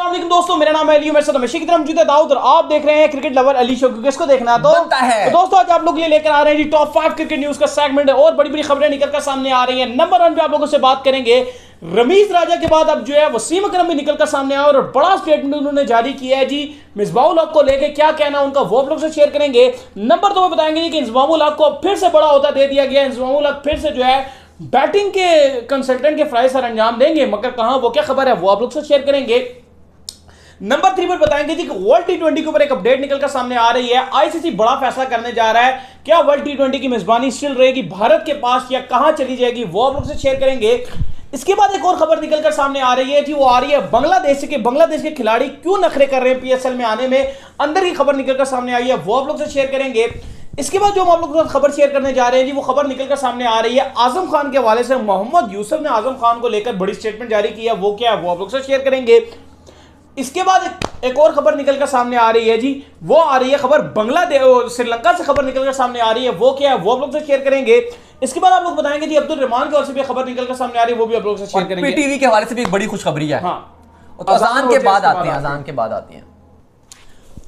अस्सलाम दोस्तों, मेरा नाम है अली, मेरे साथ हमेशा की तरह मौजूद है दाऊद और आप देख रहे हैं क्रिकेट लवर अली शो। किसको देखना तो बनता है। तो दोस्तों आज आप लोग ये लेकर आ रहे हैं जी टॉप 5 क्रिकेट न्यूज का सेगमेंट है और बड़ी बड़ी खबरें निकलकर सामने आ रही हैं। नंबर 1 पे आप लोगों से बात करेंगे रमीज राजा के बाद अब जो है वसीम अकरम भी निकलकर सामने आया और बड़ा स्टेटमेंट उन्होंने जारी किया है जी मिसबाहुल हक को लेकर। क्या कहना उनका वो आप लोग से शेयर करेंगे। नंबर 2 पे बताएंगे कि मिसबाहुल हक को फिर से बड़ा होता दे दिया गया। मिसबाहुल हक फिर से जो है बैटिंग के कंसल्टेंट के फराइज सर अंजाम देंगे, मगर कहां वो क्या खबर है वो आप लोग से शेयर करेंगे। नंबर 3 पर बताएंगे जी कि वर्ल्ड टी20 के ऊपर एक अपडेट निकलकर सामने आ रही है। आईसीसी बड़ा फैसला करने जा रहा है। क्या वर्ल्ड टी20 की मेजबानी स्टिल रहेगी भारत के पास या कहां चली जाएगी वो आप लोग से शेयर करेंगे। इसके बाद एक और खबर निकलकर सामने आ रही है जी, वो आ रही है बांग्लादेश के खिलाड़ी क्यों नखरे कर रहे हैं पीएसएल में आने में, अंदर की खबर निकलकर सामने आई है वो आप लोग से शेयर करेंगे। इसके बाद जो हम आप लोगों के साथ खबर शेयर करने जा रहे हैं जी, वो खबर निकलकर सामने आ रही है आजम खान के हवाले से। मोहम्मद यूसुफ ने आजम खान को लेकर बड़ी स्टेटमेंट जारी की है, वो क्या है वो आप लोग से शेयर करेंगे। इसके बाद एक और खबर निकलकर सामने आ रही है जी, वो आ रही है खबर बांग्लादेश श्रीलंका से खबर निकलकर सामने आ रही है, वो क्या है वो आप लोग से शेयर करेंगे। इसके बाद आप लोग बताएंगे जी अब्दुल रहमान की ओर से भी खबर निकलकर सामने आ रही है, वो भी आप लोग से शेयर करेंगे। पीटीवी के हवाले से भी एक बड़ी खुशखबरी है। हाँ, तो अजान के बाद आते हैं, अजान के बाद आती हैं।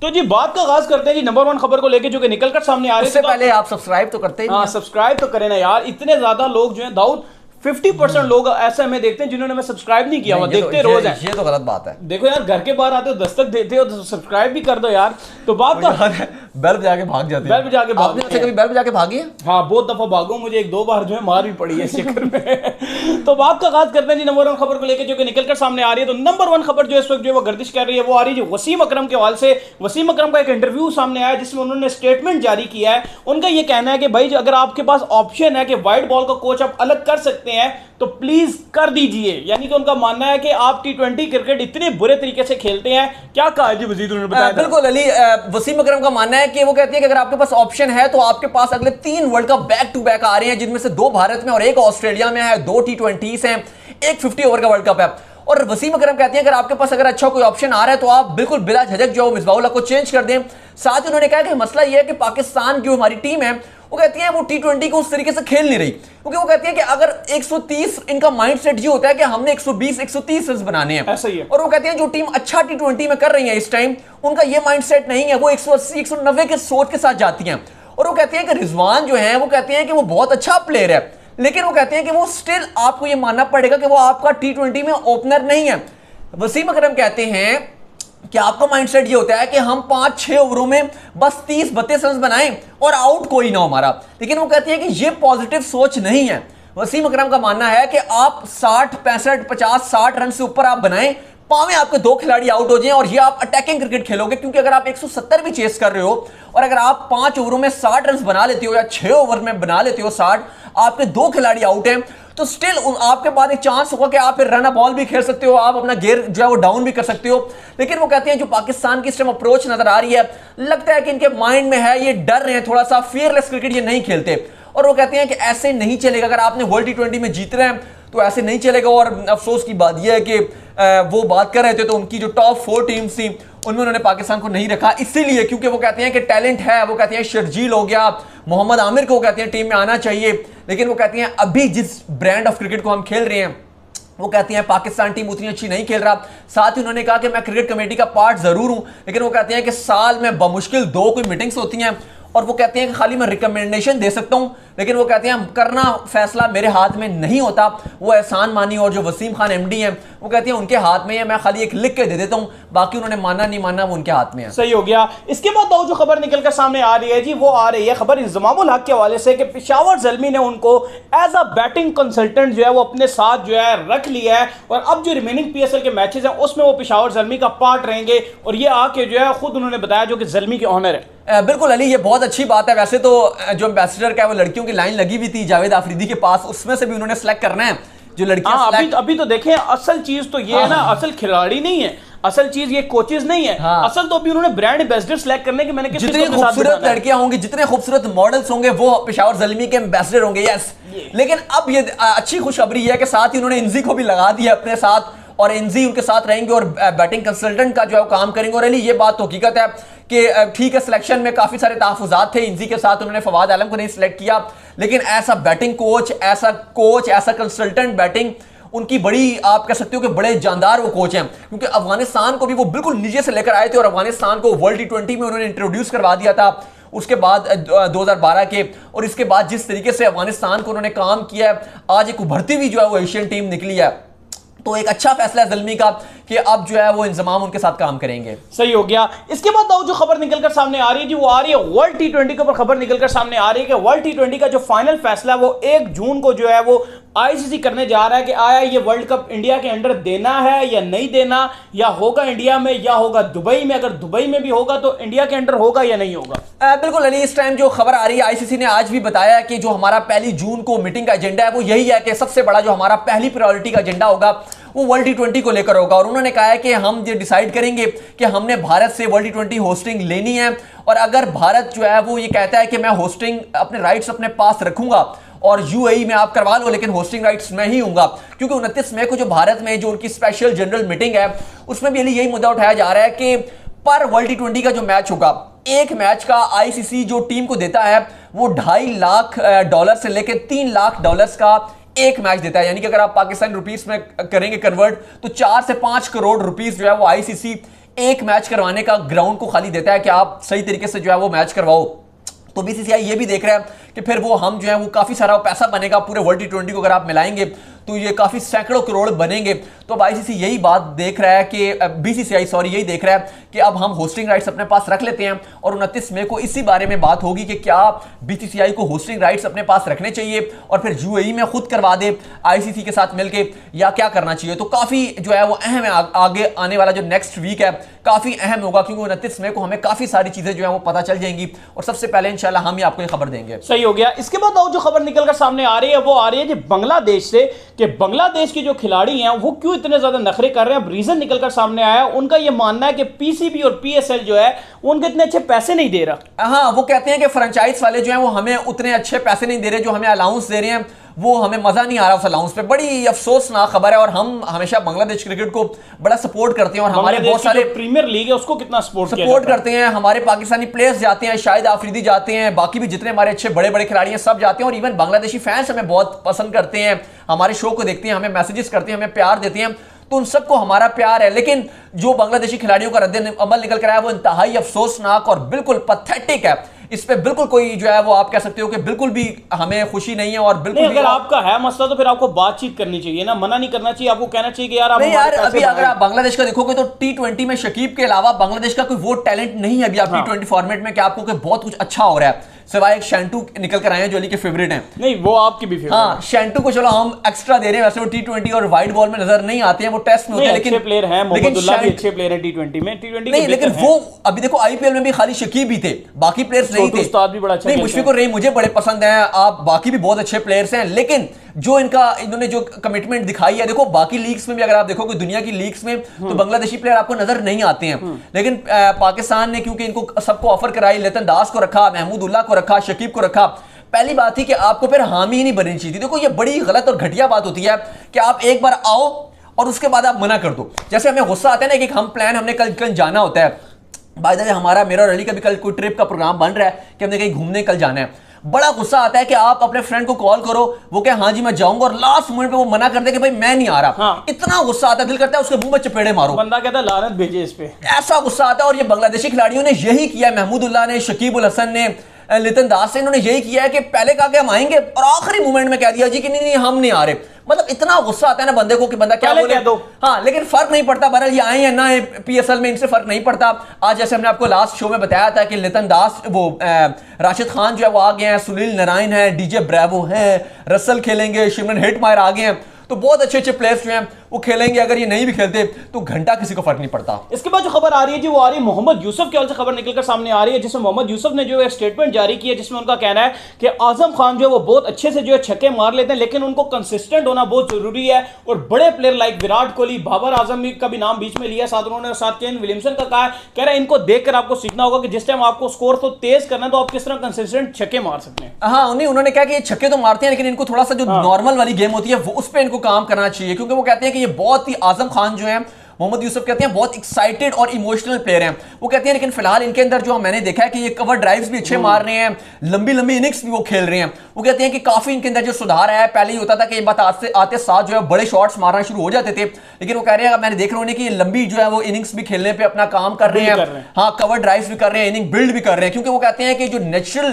तो जी बात का आगाज करते हैं जी नंबर 1 खबर को लेकर जो कि निकलकर सामने आ रही है। उससे पहले आप सब्सक्राइब तो करते हैं। हाँ, सब्सक्राइब तो करें ना यार। इतने ज्यादा लोग जो है दाऊद 50% लोग ऐसे हमें देखते हैं जिन्होंने हमें सब्सक्राइब नहीं किया हुआ, देखते रोज है। ये तो गलत बात है। देखो यार, घर के बाहर आते हो दस्तक देते हो तो सब्सक्राइब भी कर दो यार। तो बात का बेल बजा के भाग जाते हैं। बेल बजा के भाग आपने कभी बेल बजा के भागी है? हाँ, बहुत दफा भागो, मुझे 1-2 बार जो है मार भी पड़ी है इस चक्कर में। तो बात का आगाज करते हैं जी नंबर 1 खबर को लेकर जो कि निकलकर सामने आ रही है। तो नंबर 1 खबर जो इस वक्त जो वो गर्दिश कर रही है वो आ रही है वसीम अकरम के हवाले से। वसीम अकरम का एक इंटरव्यू सामने आया जिसमें उन्होंने स्टेटमेंट जारी किया है। उनका ये कहना है कि भाई अगर आपके पास ऑप्शन है कि वाइट बॉल का कोच आप अलग कर सकते हैं तो प्लीज कर दीजिए। यानी कि उनका मानना है कि आप टी20 क्रिकेट इतने बुरे तरीके से खेलते हैं। क्या कहा जी वजीर, उन्होंने बताया। बिल्कुल अली, वसीम अकरम का मानना है कि वो कहती है कि अगर आपके पास ऑप्शन है तो आपके पास अगले 3 world cup back to back आ रहे हैं, जिनमें से 2 भारत में और 1 ऑस्ट्रेलिया में है, 2 टी20s हैं, 1 50 ओवर का वर्ल्ड कप है। और वसीम अकरम कहती हैं अगर आपके पास अगर अच्छा कोई ऑप्शन आ रहा है तो आप बिल्कुल बिला झिझक जो मिसबाहुल हक को चेंज कर दें। साथ ही उन्होंने कहा कि मसला यह है कि पाकिस्तान की हमारी टीम है वो कहती है वो टी20 को उस तरीके से खेल नहीं रही, क्योंकि वो कहती है कि अगर 130 इनका माइंडसेट ये होता है कि हमने 120-130 रन बनाने हैं, ऐसा ही है। और वो कहती है जो टीम अच्छा टी20 में कर रही है इस टाइम उनका ये माइंडसेट नहीं है, वो 180-190 के सोच के साथ जाती हैं। और वो कहती है कि रिजवान जो है वो कहते हैं कि वो बहुत अच्छा प्लेयर है, लेकिन वो कहते हैं कि वो स्टिल आपको ये मानना पड़ेगा कि वो आपका टी20 में ओपनर नहीं है। वसीम अकरम कहते हैं कि आपका माइंडसेट ये होता है कि हम 5-6 ओवरों में बस 30-32 रन बनाएं और आउट कोई ना हो हमारा, लेकिन वो कहती है कि ये पॉजिटिव सोच नहीं है। वसीम अकरम का मानना है कि आप 60, 65, 50, 60 रन से ऊपर आप बनाएं, पावे आपके 2 खिलाड़ी आउट हो जाएं और ये आप अटैकिंग क्रिकेट खेलोगे, क्योंकि अगर आप 170 भी चेस कर रहे हो और अगर आप 5 ओवरों में 60 रन बना लेते हो या 6 ओवर में बना लेते हो 60, आपके 2 खिलाड़ी आउट हैं, तो स्टिल आपके पास एक चांस होगा कि आप फिर रन बॉल भी खेल सकते हो, आप अपना गेयर जो है वो डाउन भी कर सकते हो। लेकिन वो कहते हैं जो पाकिस्तान की इस टाइम अप्रोच नजर आ रही है, लगता है कि इनके माइंड में है, ये डर रहे हैं थोड़ा सा, फियरलेस क्रिकेट ये नहीं खेलते। और वो कहते हैं कि ऐसे नहीं चलेगा, अगर आपने वर्ल्ड टी20 में जीत रहे हैं तो ऐसे नहीं चलेगा। और अफसोस की बात यह है कि वो बात कर रहे थे तो उनकी जो टॉप 4 टीम्स थी उनमें उन्होंने पाकिस्तान को नहीं रखा, इसीलिए क्योंकि वो कहते हैं कि टैलेंट है। वो कहते हैं शर्जील हो गया, मोहम्मद आमिर को कहते हैं टीम में आना चाहिए, लेकिन वो कहती हैं अभी जिस ब्रांड ऑफ क्रिकेट को हम खेल रहे हैं वो कहती हैं पाकिस्तान टीम उतनी अच्छी नहीं खेल रहा। साथ ही उन्होंने कहा कि मैं क्रिकेट कमेटी का पार्ट जरूर हूं, लेकिन वो कहते हैं कि साल में बमुश्किल 2 कोई मीटिंग्स होती हैं और वो कहते हैं कि खाली मैं रिकमेंडेशन दे सकता हूं, लेकिन वो कहते हैं करना फैसला मेरे हाथ में नहीं होता। वो एहसान मानी और जो वसीम खान एमडी हैं वो कहती हैं उनके हाथ में है, मैं खाली एक लिख के दे देता हूं, बाकी उन्होंने मानना नहीं मानना वो उनके हाथ में है। सही हो गया। इसके बाद जो खबर निकलकर सामने आ रही है जी, वो आ रही है खबर इंजमामुल हक के हवाले से कि पेशावर ज़ल्मी ने उनको एज अ बैटिंग कंसल्टेंट जो है वो अपने साथ जो है रख लिया है और अब जो रिमेनिंग पीएसएल के मैचेस हैं उसमें वो पेशावर ज़ल्मी का पार्ट रहेंगे। और ये आके जो है खुद उन्होंने बताया जो कि ज़ल्मी के ऑनर है। बिल्कुल अली, ये बहुत अच्छी बात है। वैसे तो जो एम्बेसडर का वो लड़कियों की लाइन लगी हुई थी जावेद आफरीदी के पास, उसमें से भी उन्होंने सेलेक्ट करना है जो लड़कियां। अभी तो देखें, असल चीज तो ये है ना, असल खिलाड़ी नहीं है, असल चीज ये कोचेस नहीं है। असल तो अभी उन्होंने ब्रांड एम्बेसडर सेलेक्ट करने के मैंने जितनी खूबसूरत लड़कियां होंगी, जितने खूबसूरत मॉडल्स होंगे वो पेशावर ज़ल्मी के एम्बेसडर होंगे। यस, लेकिन अब ये अच्छी खुशखबरी है कि साथ ही उन्होंने इंजी को भी लगा दिया अपने साथ और इंजी उनके साथ रहेंगे और बैटिंग कंसल्टेंट का जो है काम करेंगे। और अली ये बात तो हकीकत है कि ठीक है, सिलेक्शन में काफी सारे तहफुजात थे इंजी के साथ, उन्होंने फवाद आलम को नहीं सिलेक्ट किया, लेकिन ऐसा बैटिंग कोच, ऐसा कंसल्टेंट बैटिंग उनकी बड़ी, आप कह सकते हो कि बड़े जानदार वो कोच हैं, क्योंकि अफगानिस्तान को भी वो बिल्कुल नीचे से लेकर आए थे और अफगानिस्तान को वर्ल्ड टी20 में उन्होंने इंट्रोड्यूस करवा दिया था उसके बाद 2012 के। और इसके बाद जिस तरीके से अफगानिस्तान को उन्होंने काम किया है, आज एक उभरती हुई जो है वो एशियन टीम निकली है। तो एक अच्छा फैसला है ज़ल्मी का कि अब जो है वो इंतजाम उनके साथ काम करेंगे। सही हो गया। इसके बाद जो खबर निकलकर सामने आ रही है जी, वो आ रही है वर्ल्ड टी20 के ऊपर खबर निकलकर सामने आ रही है कि वर्ल्ड टी20 का जो फाइनल फैसला वो 1 जून को जो है वो आईसीसी करने जा रहा है कि आया ये वर्ल्ड कप इंडिया के अंडर देना है या नहीं देना, या होगा इंडिया में या होगा दुबई में। अगर दुबई में भी होगा तो इंडिया के अंडर होगा या नहीं होगा। बिल्कुल अली, इस टाइम जो खबर आ रही है, आईसीसी ने आज भी बताया कि जो हमारा 1 जून को मीटिंग का एजेंडा है वो यही है कि सबसे बड़ा जो हमारा पहली प्रायोरिटी का एजेंडा होगा वो वर्ल्ड टी20 को लेकर होगा। और उन्होंने कहा है कि हम ये डिसाइड करेंगे कि हमने भारत से वर्ल्ड टी20 होस्टिंग लेनी है, और अगर भारत जो है वो ये कहता है कि मैं होस्टिंग अपने राइट्स अपने पास रखूंगा और यूएई में आप करवा लो लेकिन होस्टिंग राइट्स मैं ही हूंगा, क्योंकि 29 मई को जो भारत में जो उनकी स्पेशल जनरल मीटिंग है उसमें भी यही मुद्दा उठाया जा रहा है कि पर वर्ल्ड टी20 का जो मैच होगा, एक मैच का आईसीसी जो टीम को देता है वो $2.5 लाख से लेकर $3 लाख का एक मैच देता है। यानी कि अगर आप पाकिस्तानी रुपीस में करेंगे कन्वर्ट तो 4 से 5 करोड़ रुपीस जो है वो आईसीसी एक मैच करवाने का ग्राउंड को खाली देता है कि आप सही तरीके से जो है वो मैच करवाओ। तो बीसीसीआई ये भी देख रहा है कि फिर वो हम जो है वो काफी सारा पैसा बनेगा पूरे वर्ल्ड टी20 को अगर आप मिलाएंगे तो ये काफी सैकड़ों करोड़ बनेंगे। तो अब आईसीसी यही बात देख रहा है कि बीसीसीआई यही देख रहा है कि अब हम होस्टिंग राइट्स अपने पास रख लेते हैं, और 29 मई को इसी बारे में बात होगी कि क्या बीसीसीआई को होस्टिंग राइट्स अपने पास रखने चाहिए और फिर यूएई में खुद करवा दे आईसीसी के साथ मिलकर, या क्या करना चाहिए। तो काफी जो है वो अहम है, आगे आने वाला जो नेक्स्ट वीक है काफी अहम होगा, क्योंकि 29 मई को हमें काफी सारी चीजें जो है वो पता चल जाएंगी और सबसे पहले इंशाल्लाह हम ही आपको ये खबर देंगे। सही हो गया। इसके बाद जो खबर निकलकर सामने आ रही है वो आ रही है जी बांग्लादेश से, कि बांग्लादेश के जो खिलाड़ी हैं वो क्यों इतने ज्यादा नखरे कर रहे हैं। अब रीजन निकलकर सामने आया, उनका ये मानना है कि पीसीबी और पीएसएल जो है उनके इतने अच्छे पैसे नहीं दे रहा। हाँ, वो कहते हैं कि फ्रेंचाइज वाले जो हैं वो हमें उतने अच्छे पैसे नहीं दे रहे, जो हमें अलाउंस दे रहे हैं वो हमें मजा नहीं आ रहा उस अलाउंस पे। बड़ी अफसोसनाक खबर है, और हम हमेशा बांग्लादेश क्रिकेट को बड़ा सपोर्ट करते हैं और हमारे बहुत सारे प्रीमियर लीग है उसको कितना सपोर्ट करते हैं। हमारे पाकिस्तानी प्लेयर्स जाते हैं, शाहिद आफरीदी जाते हैं, बाकी भी जितने हमारे अच्छे बड़े बड़े खिलाड़ी हैं सब जाते हैं, और इवन बांग्लादेशी फैंस हमें बहुत पसंद करते हैं, हमारे शो को देखते हैं, हमें मैसेजेस करते हैं, हमें प्यार देते हैं, तो उन सबको हमारा प्यार है। लेकिन जो बांग्लादेशी खिलाड़ियों का रद्द-ए-अमल निकल कर आया वो इंतहाई अफसोसनाक और बिल्कुल पैथेटिक है। इस पे बिल्कुल कोई जो है वो आप कह सकते हो कि बिल्कुल भी हमें खुशी नहीं है, और बिल्कुल अगर आपका है मसला तो फिर आपको बातचीत करनी चाहिए ना, मना नहीं करना चाहिए। आपको कहना चाहिए कि यार नहीं यार, अभी अगर आप बांग्लादेश का देखोगे तो टी20 में शकीब के अलावा बांग्लादेश का कोई वो टैलेंट नहीं है अभी आप टी20 फॉर्मेट में कि आपको बहुत कुछ अच्छा हो रहा है, सिवाय एक शैंटू निकल कर आए हैं जो अली के फेवरेट हैं। नहीं, वो आपकी भी फेवरेट। हाँ, शैंटू को चलो हम एक्स्ट्रा दे रहे हैं, वैसे वो टी20 और वाइट बॉल में नजर नहीं आते हैं, वो टेस्ट में होते हैं, लेकिन अच्छे प्लेयर हैं, मोहम्मदुल्लाह भी अच्छे प्लेयर हैं टी20 में। टी20 नहीं, लेकिन वो अभी देखो आईपीएल में भी खाली शकीब ही थे, बाकी प्लेयर्स नहीं थे। उस्ताद भी बड़ा अच्छा नहीं, मुशफिकुर रहीम मुझे बड़े पसंद हैं, आप बाकी भी बहुत अच्छे प्लेयर्स हैं, लेकिन जो इन्होंने जो कमिटमेंट दिखाई है, देखो बाकी लीग्स में भी अगर आप देखोगे दुनिया की लीग्स में तो बांग्लादेशी प्लेयर आपको नजर नहीं आते हैं, लेकिन पाकिस्तान ने क्योंकि इनको सबको ऑफर कराई, लितन दास को रखा, महमूदुल्लाह को रखा, शकीब को रखा, पहली बात थी कि आपको फिर हामी ही नहीं बननी चाहिए थी। देखो ये बड़ी गलत और घटिया बात होती है कि आप एक बार आओ और उसके बाद आप मना कर दो। जैसे हमें गुस्सा आता है ना कि हम प्लान हमने कल जाना होता है, बाय द वे हमारा मेरा और अली का भी कल कोई ट्रिप का प्रोग्राम बन रहा है कि हमने कहीं घूमने कल जाना है, बड़ा गुस्सा आता है कि आप अपने फ्रेंड को कॉल करो, वो क्या हाँ जी मैं जाऊंगा, और लास्ट मोमेंट पे वो मना कर दे कि भाई मैं नहीं आ रहा। हाँ। इतना गुस्सा आता है, दिल करता है उसके मुंह में चपेड़े मारो, बंदा कहता है लानत भेजे इस पे, ऐसा गुस्सा आता है। और ये बांग्लादेशी खिलाड़ियों ने यही किया, महमूदुल्लाह ने, शकीब उल हसन ने, लितन दास से, इन्होंने यही किया है कि पहले कहा कि हम आएंगे और आखिरी मोमेंट में कह दिया जी कि नहीं हम नहीं आ रहे। मतलब इतना गुस्सा आता है ना बंदे को कि बंदा क्या बोले दो। हाँ, लेकिन फर्क नहीं पड़ता, बहरहाल ये आए या ना पीएसएल में, इनसे फर्क नहीं पड़ता। आज जैसे हमने आपको लास्ट शो में बताया था कि लितन दास, वो राशिद खान जो है वो आ गए हैं, सुनील नारायण है, डीजे ब्रेवो है, रसल खेलेंगे, शिमरन हिटमायर आ गए हैं, तो बहुत अच्छे अच्छे प्लेयर्स जो हैं वो खेलेंगे। अगर ये नहीं भी खेलते तो घंटा किसी को फर्क नहीं पड़ता। इसके बाद जो खबर आ रही है जी वो आ रही है मोहम्मद यूसुफ के हवाले से खबर निकलकर सामने आ रही है, जिसमें मोहम्मद यूसुफ ने जो एक स्टेटमेंट जारी की है, जिसमें उनका कहना है कि आजम खान जो है वो बहुत अच्छे से जो है छक्के मार लेते हैं, लेकिन उनको कंसिस्टेंट होना बहुत जरूरी है। और बड़े प्लेयर लाइक विराट कोहली, बाबर आजम का भी नाम बीच में लिया, साथ उन्होंने साथ केन विलियमसन का कहा, कह रहा है इनको देखकर आपको सीखना होगा कि जिस टाइम आपको स्कोर तो तेज करना है तो आप किस तरह कंसिस्टेंट छक्के मार सकते हैं। हाँ, उन्होंने कहा कि ये छक्के तो मारते हैं लेकिन इनको थोड़ा सा जो नॉर्मल वाली गेम होती है वो उस पर इनको काम करना चाहिए, क्योंकि वो कहते हैं कि ये बहुत ही आजम खान जो है मोहम्मद यूसुफ कहते हैं बहुत एक्साइटेड और इमोशनल प्लेयर हैं। वो कहते हैं लेकिन फिलहाल इनके अंदर जो मैंने देखा है कि ये कवर ड्राइव्स भी अच्छे मार रहे हैं, लंबी लंबी इनिंग्स भी वो खेल रहे हैं। वो कहते हैं कि काफी इनके अंदर जो सुधार आया है, पहले ही होता था कि ये बात आते साथ जो है बड़े शॉट्स मारना शुरू हो जाते थे, लेकिन वो कह रहे हैं मैंने देख रहा हूं कि लंबी जो है वो इनिंग्स भी खेलने पे अपना काम कर रहे हैं। हाँ, कवर ड्राइव्स भी कर रहे हैं, इनिंग बिल्ड भी कर रहे हैं, क्योंकि वो कहते हैं कि जो नेचुरल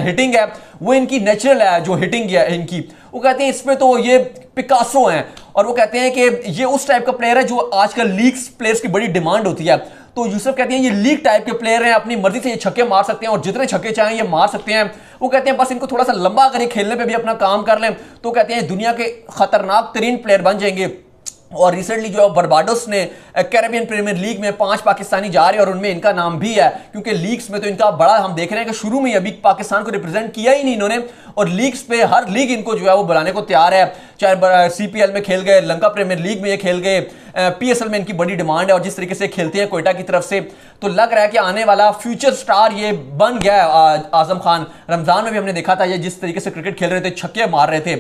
हिटिंग है वो इनकी नेचुरल है, जो हिटिंग है इनकी, वो कहते हैं इसमें तो ये पिकासो हैं। और वो कहते हैं कि ये उस टाइप का प्लेयर है जो आजकल लीग्स प्लेयर्स की बड़ी डिमांड होती है। तो यूसुफ कहते हैं ये लीग टाइप के प्लेयर हैं, अपनी मर्जी से ये छक्के मार सकते हैं और जितने छक्के चाहें ये मार सकते हैं। वो कहते हैं बस इनको थोड़ा सा लंबा अगर ये खेलने पे भी अपना काम कर लें तो कहते हैं दुनिया के खतरनाक तरीन प्लेयर बन जाएंगे। और रिसेंटली जो है बर्बाडोस ने कैरेबियन प्रीमियर लीग में 5 पाकिस्तानी जा रहे हैं और उनमें इनका नाम भी है, क्योंकि लीग्स में तो इनका बड़ा हम देख रहे हैं कि शुरू में अभी पाकिस्तान को रिप्रेजेंट किया ही नहीं इन्होंने, और लीग्स पे हर लीग इनको जो है वो बुलाने को तैयार है। चाहे सीपीएल में खेल गए, लंका प्रीमियर लीग में ये खेल गए, पीएसएल में इनकी बड़ी डिमांड है और जिस तरीके से खेलते हैं कोयटा की तरफ से, तो लग रहा है कि आने वाला फ्यूचर स्टार ये बन गया है। आजम खान रमजान में भी हमने देखा था ये जिस तरीके से क्रिकेट खेल रहे थे, छक्के मार रहे थे,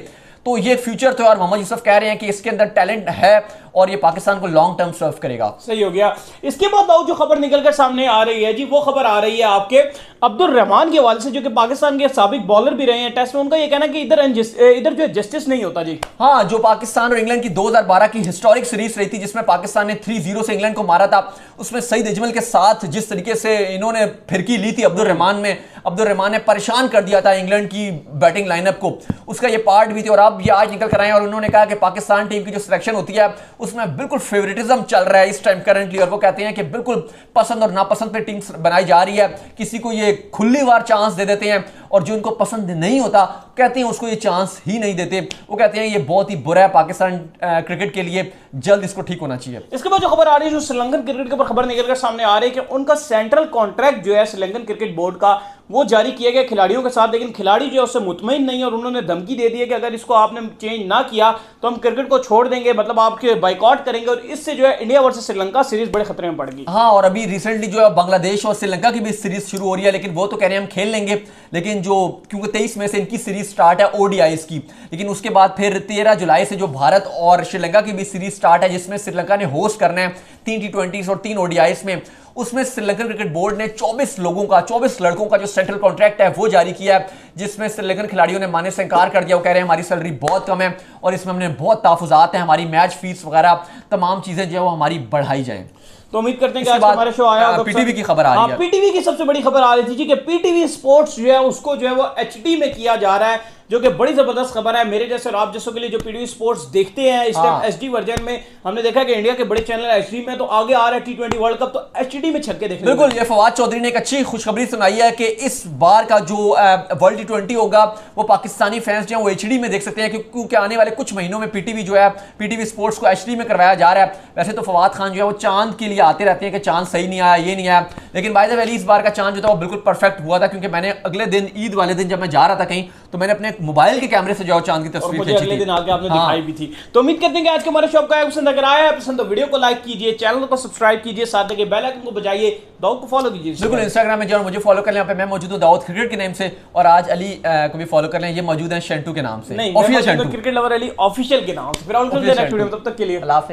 तो ये फ्यूचर तो यार मोहम्मद यूसुफ कह रहे हैं कि इसके अंदर टैलेंट है और ये पाकिस्तान को लॉन्ग टर्म सर्व करेगा। सही हो गया। इसके बाद दाऊद जो खबर निकलकर सामने आ रही है जी, वो खबर आ रही है आपके अब्दुल रहमान के हवाले से, जो कि पाकिस्तान के साबिक बॉलर भी रहे हैं टेस्ट में। उनका ये कहना है कि इधर जो जस्टिस नहीं होता जी। हाँ, जो पाकिस्तान और इंग्लैंड की 2012 की हिस्टोरिक सीरीज रही थी जिसमें पाकिस्तान ने 3-0 से इंग्लैंड को मारा था, उसमें सईद अजमल के साथ जिस तरीके से इन्होंने फिरकी ली थी अब्दुल रहमान में, अब्दुल रहमान ने परेशान कर दिया था इंग्लैंड की बैटिंग लाइनअप को, उसका ये पार्ट भी थी। और अब ये आज निकल कर आए और उन्होंने कहा कि पाकिस्तान टीम की जो सिलेक्शन होती है उसमें बिल्कुल फेवरेटिज्म चल रहा है इस टाइम करंटली, और वो कहते हैं कि बिल्कुल पसंद और नापसंद पे टीम बनाई जा रही है। किसी को ये खुली वार चांस दे देते हैं और जो उनको पसंद नहीं होता कहते हैं उसको ये चांस ही नहीं देते। वो कहते हैं ये बहुत ही बुरा है पाकिस्तान क्रिकेट के लिए, जल्द इसको ठीक होना चाहिए। इसके बाद जो खबर आ रही है, जो श्रीलंकन क्रिकेट के ऊपर खबर निकलकर सामने आ रही है कि उनका सेंट्रल कॉन्ट्रैक्ट जो है श्रीलंकन क्रिकेट बोर्ड का वो जारी किया गया खिलाड़ियों के साथ, लेकिन खिलाड़ी जो है उससे मुतमईन नहीं है और उन्होंने धमकी दे दी है कि अगर इसको आपने चेंज ना किया तो हम क्रिकेट को छोड़ देंगे, मतलब आपके बाइकआउट करेंगे, और इससे जो है इंडिया वर्सेस श्रीलंका सीरीज बड़े खतरे में पड़ गई। हाँ, और अभी रिसेंटली जो है बांग्लादेश और श्रीलंका की भी सीरीज शुरू हो रही है, लेकिन वो तो कह रहे हैं हम खेल लेंगे, लेकिन जो क्योंकि 23 में से इनकी सीरीज स्टार्ट है ओडीआईस की, लेकिन उसके बाद फिर 13 जुलाई से जो भारत और श्रीलंका की भी सीरीज स्टार्ट है जिसमें श्रीलंका ने होस्ट करना है 3 T20s और 3 ओडीआईस में। उसमें श्रीलंकन क्रिकेट बोर्ड ने 24 लड़कों का जो सेंट्रल कॉन्ट्रैक्ट है वो जारी किया है, जिसमें श्रीलंकन खिलाड़ियों ने मानने से इंकार कर दिया। वो कह रहे हैं हमारी सैलरी बहुत कम है और इसमें हमने बहुत तहफुजात हैं, हमारी मैच फीस वगैरह तमाम चीजें जो है वो हमारी बढ़ाई जाएं। तो उम्मीद करते हैं कि आज हमारे शो आया होगा। पीटीवी की खबर आ रही है। पीटीवी की सबसे बड़ी खबर आ रही थी जी कि पीटीवी स्पोर्ट्स जो है उसको जो है वो एचडी में किया जा रहा है, जो कि बड़ी जबरदस्त खबर है मेरे जैसे और आप जैसों के लिए जो पीटीवी स्पोर्ट्स देखते हैं इस टाइम एचडी वर्जन में। हमने देखा कि इंडिया के बड़े चैनल एचडी में, तो आगे आ रहा है T20 वर्ल्ड कप, तो एचडी में छक्के देखने। बिल्कुल, ये फवाद चौधरी ने एक अच्छी खुशखबरी सुनाई है कि इस बार का जो वर्ल्ड T20 होगा वो पाकिस्तानी फैंस जो है वो एचडी में देख सकते हैं, क्योंकि आने वाले कुछ महीनों में पीटीवी जो है पीटीवी स्पोर्ट्स को एचडी में करवाया जा रहा है। वैसे तो फवाद खान जो है वो चांद के लिए आते रहते हैं कि चांद सही नहीं आया, ये नहीं आया, लेकिन बाय द वे इस बार का चांद जो था वो बिल्कुल परफेक्ट हुआ था, क्योंकि मैंने अगले दिन ईद वाले दिन जब मैं जा रहा था कहीं तो मैंने अपने मोबाइल के कैमरे से जो चांद की तस्वीर मुझे अगले दिन आके आपने दिखाई भी थी। तो उम्मीद करते हैं कि आज के हमारे शो का पसंद अगर आया है पसंद तो वीडियो को लाइक कीजिए, चैनल को सब्सक्राइब कीजिए, साथ में बेल आइकन को बजाइए, दाऊद को फॉलो कीजिए। बिल्कुल, इंस्टाग्राम में जो मुझे फॉलो कर लें, यहाँ पे मैं मौजूद हूँ दाऊद क्रिकेट के नाम से, और आज अली को भी फॉलो कर लें, ये मौजूद है शेंटू के नाम से, official Shentu cricket lover Ali official के नाम से। फिर तब तक के लिए